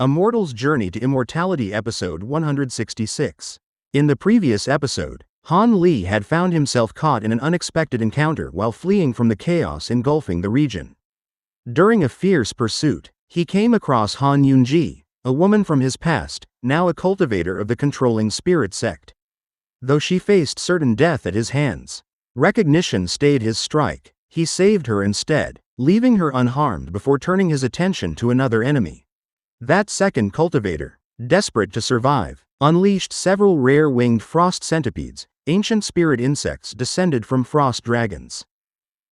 A Mortal's Journey to Immortality Episode 166. In the previous episode, Han Li had found himself caught in an unexpected encounter while fleeing from the chaos engulfing the region. During a fierce pursuit, he came across Han Yunzhi, a woman from his past, now a cultivator of the Controlling Spirit Sect. Though she faced certain death at his hands, recognition stayed his strike. He saved her instead, leaving her unharmed before turning his attention to another enemy. That second cultivator, desperate to survive, unleashed several rare winged frost centipedes, ancient spirit insects descended from frost dragons.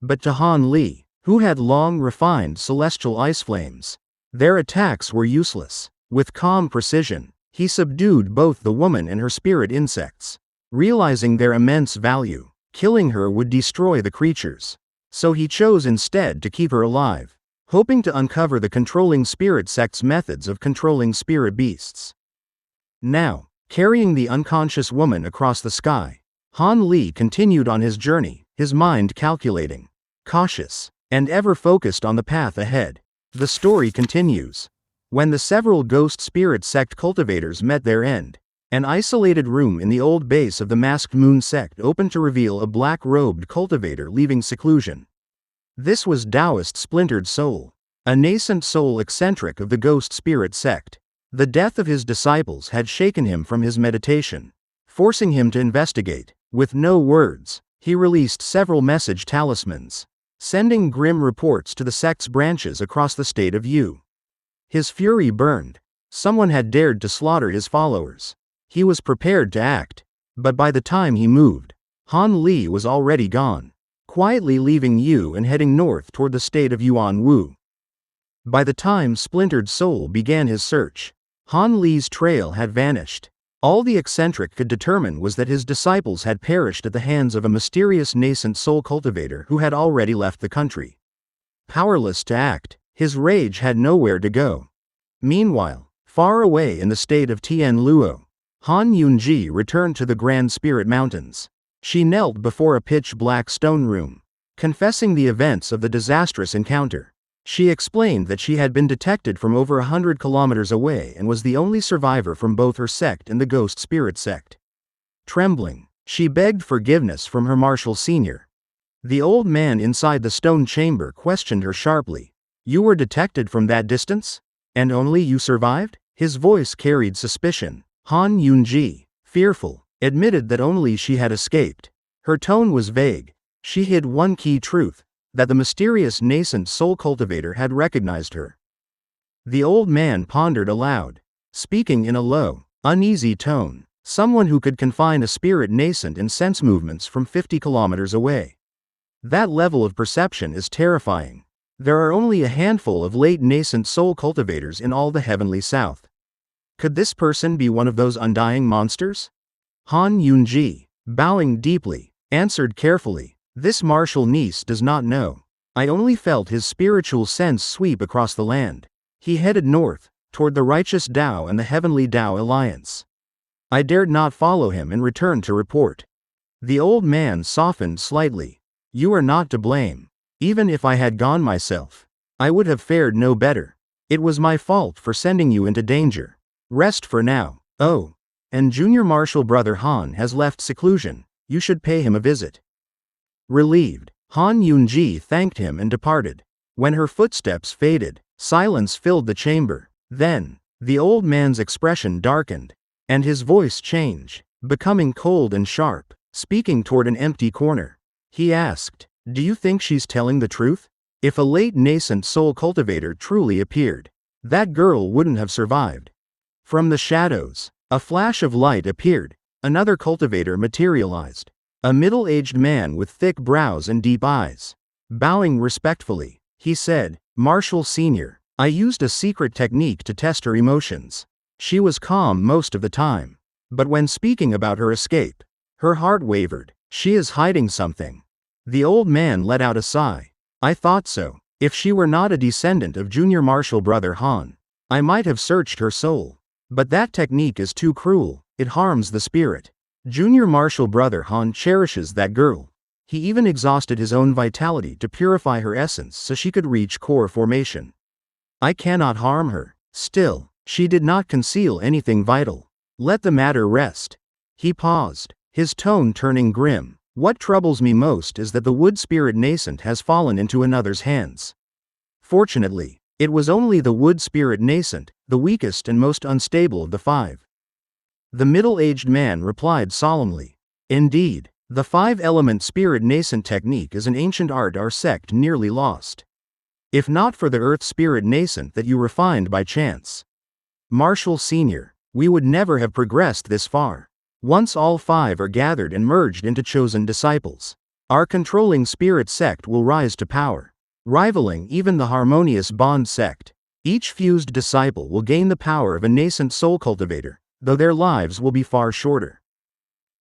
But to Han Li, who had long refined celestial ice flames, their attacks were useless. With calm precision, he subdued both the woman and her spirit insects. Realizing their immense value, killing her would destroy the creatures. So he chose instead to keep her alive, hoping to uncover the Controlling Spirit Sect's methods of controlling spirit beasts. Now, carrying the unconscious woman across the sky, Han Li continued on his journey, his mind calculating, cautious, and ever focused on the path ahead. The story continues. When the several ghost spirit sect cultivators met their end, an isolated room in the old base of the Masked Moon sect opened to reveal a black-robed cultivator leaving seclusion. This was Taoist Splintered Soul, a nascent soul eccentric of the Ghost Spirit Sect. The death of his disciples had shaken him from his meditation, forcing him to investigate. With no words, he released several message talismans, sending grim reports to the sect's branches across the state of Yu. His fury burned. Someone had dared to slaughter his followers. He was prepared to act, but by the time he moved, Han Li was already gone, quietly leaving Yu and heading north toward the state of Yuanwu. By the time Splintered Soul began his search, Han Li's trail had vanished. All the eccentric could determine was that his disciples had perished at the hands of a mysterious nascent soul cultivator who had already left the country. Powerless to act, his rage had nowhere to go. Meanwhile, far away in the state of Tianluo, Han Yunzhi returned to the Grand Spirit Mountains. She knelt before a pitch-black stone room, confessing the events of the disastrous encounter. She explained that she had been detected from over 100 kilometers away and was the only survivor from both her sect and the Ghost Spirit Sect. Trembling, she begged forgiveness from her Marshal Senior. The old man inside the stone chamber questioned her sharply. "You were detected from that distance? And only you survived?" His voice carried suspicion. Han Yunzhi, fearful, admitted that only she had escaped. Her tone was vague. She hid one key truth, that the mysterious nascent soul cultivator had recognized her. The old man pondered aloud, speaking in a low, uneasy tone. Someone who could confine a spirit nascent in sense movements from 50 kilometers away. That level of perception is terrifying. There are only a handful of late nascent soul cultivators in all the heavenly south. Could this person be one of those undying monsters? Han Yunzhi, bowing deeply, answered carefully, "This martial niece does not know. I only felt his spiritual sense sweep across the land." He headed north, toward the righteous Tao and the Heavenly Tao Alliance. I dared not follow him and returned to report. The old man softened slightly. "You are not to blame. Even if I had gone myself, I would have fared no better. It was my fault for sending you into danger. Rest for now. Oh, and Junior Marshal Brother Han has left seclusion. You should pay him a visit." Relieved, Han Yunzhi thanked him and departed. When her footsteps faded, silence filled the chamber. Then, the old man's expression darkened, and his voice changed, becoming cold and sharp. Speaking toward an empty corner, he asked, "Do you think she's telling the truth? If a late nascent soul cultivator truly appeared, that girl wouldn't have survived." From the shadows, a flash of light appeared. Another cultivator materialized. A middle-aged man with thick brows and deep eyes. Bowing respectfully, he said, "Marshal Senior, I used a secret technique to test her emotions. She was calm most of the time. But when speaking about her escape, her heart wavered. She is hiding something." The old man let out a sigh. "I thought so. If she were not a descendant of Junior Marshal Brother Han, I might have searched her soul. But that technique is too cruel. It harms the spirit. Junior Marshal Brother Han cherishes that girl. He even exhausted his own vitality to purify her essence so she could reach core formation. I cannot harm her. Still, She did not conceal anything vital. Let the matter rest. He paused, his tone turning grim. What troubles me most is that the wood spirit nascent has fallen into another's hands. Fortunately, it was only the wood spirit nascent, the weakest and most unstable of the 5. The middle-aged man replied solemnly. Indeed, the 5-element spirit nascent technique is an ancient art our sect nearly lost. If not for the earth spirit nascent that you refined by chance, Marshall Sr., we would never have progressed this far. Once all 5 are gathered and merged into chosen disciples, our controlling spirit sect will rise to power, rivaling even the harmonious bond sect. Each fused disciple will gain the power of a nascent soul cultivator, though their lives will be far shorter.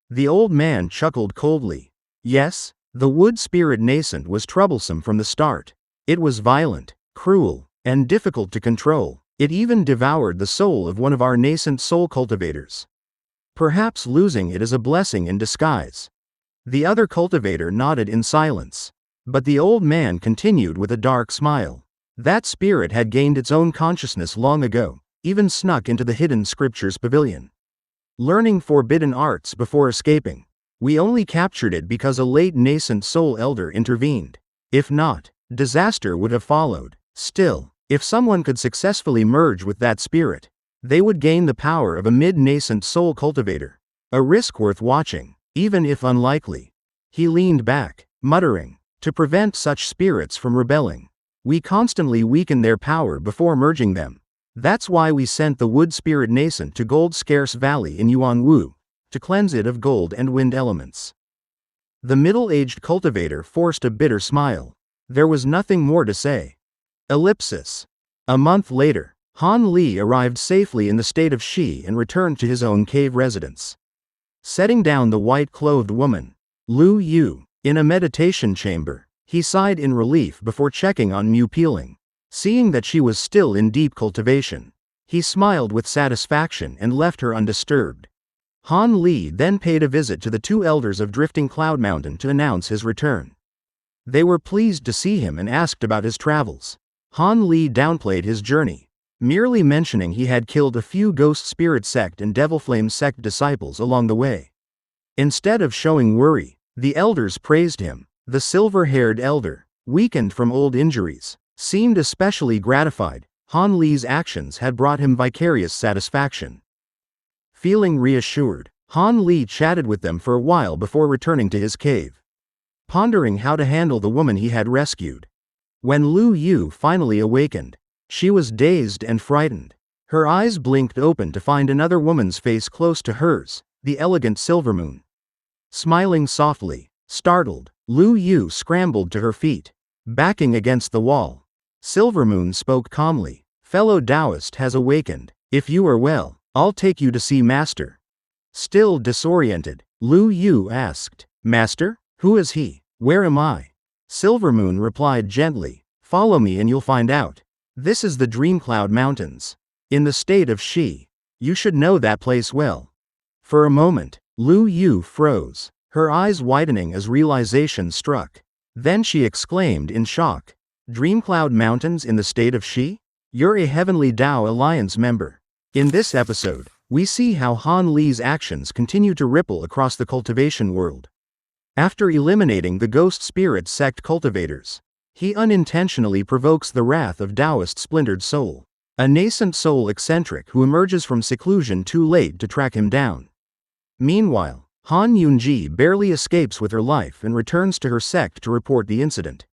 The old man chuckled coldly. Yes, the wood spirit nascent was troublesome from the start. It was violent, cruel, and difficult to control. It even devoured the soul of one of our nascent soul cultivators. Perhaps losing it is a blessing in disguise. The other cultivator nodded in silence. But the old man continued with a dark smile. That spirit had gained its own consciousness long ago, even snuck into the hidden scriptures pavilion, learning forbidden arts before escaping. We only captured it because a late nascent soul elder intervened. If not, disaster would have followed. Still, if someone could successfully merge with that spirit, they would gain the power of a mid-nascent soul cultivator. A risk worth watching, even if unlikely. He leaned back, muttering, to prevent such spirits from rebelling, we constantly weaken their power before merging them. That's why we sent the wood spirit nascent to Gold Scarce Valley in Yuanwu, to cleanse it of gold and wind elements. The middle-aged cultivator forced a bitter smile. There was nothing more to say. Ellipsis. A month later, Han Li arrived safely in the state of Shi and returned to his own cave residence. Setting down the white-clothed woman, Lu Yu, in a meditation chamber, he sighed in relief before checking on Mu Peeling. Seeing that she was still in deep cultivation, he smiled with satisfaction and left her undisturbed. Han Li then paid a visit to the 2 elders of Drifting Cloud Mountain to announce his return. They were pleased to see him and asked about his travels. Han Li downplayed his journey, merely mentioning he had killed a few Ghost Spirit Sect and Devil Flame Sect disciples along the way. Instead of showing worry, the elders praised him. The silver-haired elder, weakened from old injuries, seemed especially gratified. Han Li's actions had brought him vicarious satisfaction. Feeling reassured, Han Li chatted with them for a while before returning to his cave, pondering how to handle the woman he had rescued. When Lu Yu finally awakened, she was dazed and frightened. Her eyes blinked open to find another woman's face close to hers, the elegant Silvermoon. Smiling softly, startled, Lu Yu scrambled to her feet, backing against the wall. Silvermoon spoke calmly. Fellow Taoist has awakened. If you are well, I'll take you to see Master. Still disoriented, Lu Yu asked, Master? Who is he? Where am I? Silvermoon replied gently, follow me and you'll find out. This is the Dreamcloud Mountains, in the state of Shi. You should know that place well. For a moment, Lu Yu froze, her eyes widening as realization struck. Then she exclaimed in shock, Dreamcloud Mountains in the state of Shi? You're a Heavenly Tao Alliance member. In this episode, we see how Han Li's actions continue to ripple across the cultivation world. After eliminating the Ghost Spirit Sect cultivators, he unintentionally provokes the wrath of Taoist Splintered Soul, a nascent soul eccentric who emerges from seclusion too late to track him down. Meanwhile, Han Yunzhi barely escapes with her life and returns to her sect to report the incident.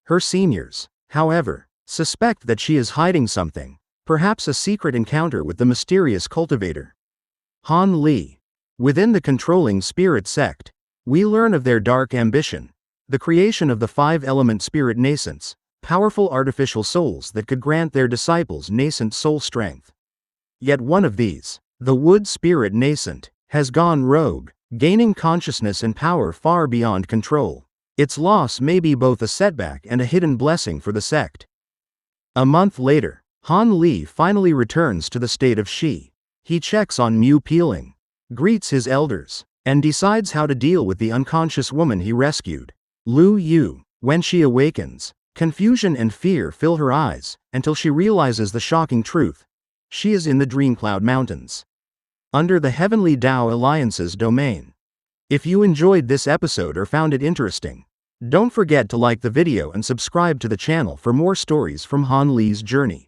Her seniors, however, suspect that she is hiding something, perhaps a secret encounter with the mysterious cultivator. Han Li. Within the Controlling Spirit Sect, we learn of their dark ambition, the creation of the 5-element spirit nascents, powerful artificial souls that could grant their disciples nascent soul strength. Yet one of these, the wood spirit nascent, has gone rogue, gaining consciousness and power far beyond control. Its loss may be both a setback and a hidden blessing for the sect. A month later, Han Li finally returns to the state of Shi. He checks on Mu Peeling, greets his elders, and decides how to deal with the unconscious woman he rescued. Lu Yu. When she awakens, confusion and fear fill her eyes, until she realizes the shocking truth. She is in the Dreamcloud Mountains, under the Heavenly Tao Alliance's domain. If you enjoyed this episode or found it interesting, don't forget to like the video and subscribe to the channel for more stories from Han Li's journey.